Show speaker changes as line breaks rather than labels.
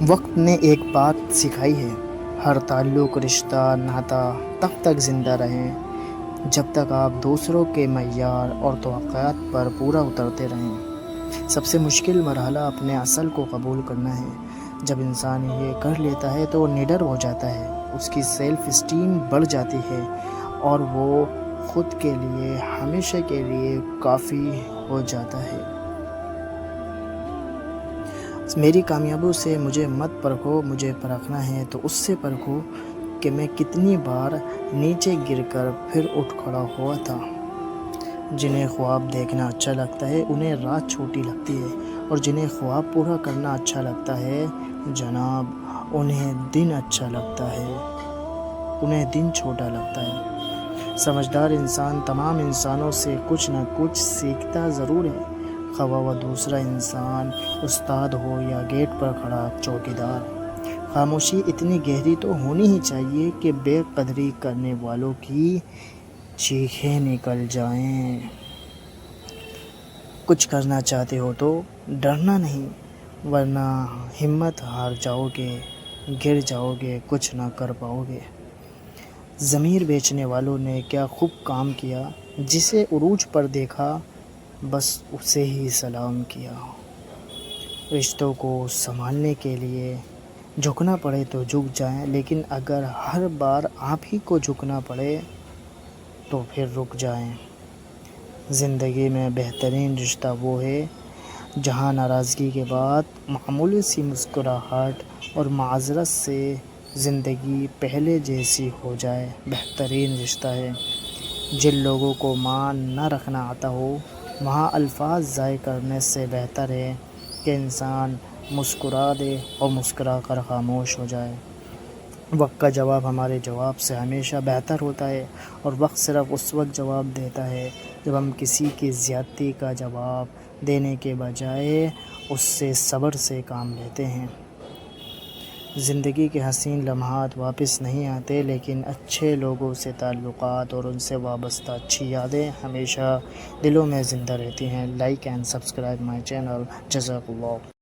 وقت نے ایک بات سکھائی ہے، ہر تعلق، رشتہ، ناتا تب تک زندہ رہیں جب تک آپ دوسروں کے معیار اور توقعات پر پورا اترتے رہیں۔ سب سے مشکل مرحلہ اپنے اصل کو قبول کرنا ہے۔ جب انسان یہ کر لیتا ہے تو وہ نڈر ہو جاتا ہے، اس کی سیلف اسٹیم بڑھ جاتی ہے اور وہ خود کے لیے ہمیشہ کے لیے کافی ہو جاتا ہے۔ میری کامیابیوں سے مجھے مت پرکھو، مجھے پرکھنا ہے تو اس سے پرکھو کہ میں کتنی بار نیچے گر کر پھر اٹھ کھڑا ہوا تھا۔ جنہیں خواب دیکھنا اچھا لگتا ہے انہیں رات چھوٹی لگتی ہے، اور جنہیں خواب پورا کرنا اچھا لگتا ہے جناب، انہیں دن اچھا لگتا ہے، انہیں دن چھوٹا لگتا ہے۔ سمجھدار انسان تمام انسانوں سے کچھ نہ کچھ سیکھتا ضرور ہے، خواہ وہ دوسرا انسان استاد ہو یا گیٹ پر کھڑا چوکیدار۔ خاموشی اتنی گہری تو ہونی ہی چاہیے کہ بے قدری کرنے والوں کی چیخیں نکل جائیں۔ کچھ کرنا چاہتے ہو تو ڈرنا نہیں، ورنہ ہمت ہار جاؤ گے، گر جاؤ گے، کچھ نہ کر پاؤ گے۔ ضمیر بیچنے والوں نے کیا خوب کام کیا، جسے عروج پر دیکھا بس اسے ہی سلام کیا۔ رشتوں کو سنبھالنے کے لیے جھکنا پڑے تو جھک جائیں، لیکن اگر ہر بار آپ ہی کو جھکنا پڑے تو پھر رک جائیں۔ زندگی میں بہترین رشتہ وہ ہے جہاں ناراضگی کے بعد معمولی سی مسکراہٹ اور معذرت سے زندگی پہلے جیسی ہو جائے۔ بہترین رشتہ ہے جن لوگوں کو مان نہ رکھنا آتا ہو، وہاں الفاظ ضائع کرنے سے بہتر ہے کہ انسان مسکرا دے اور مسکرا کر خاموش ہو جائے۔ وقت کا جواب ہمارے جواب سے ہمیشہ بہتر ہوتا ہے، اور وقت صرف اس وقت جواب دیتا ہے جب ہم کسی کی زیادتی کا جواب دینے کے بجائے اس سے صبر سے کام لیتے ہیں۔ زندگی کے حسین لمحات واپس نہیں آتے، لیکن اچھے لوگوں سے تعلقات اور ان سے وابستہ اچھی یادیں ہمیشہ دلوں میں زندہ رہتی ہیں۔ Like and subscribe my channel. جزاک اللہ۔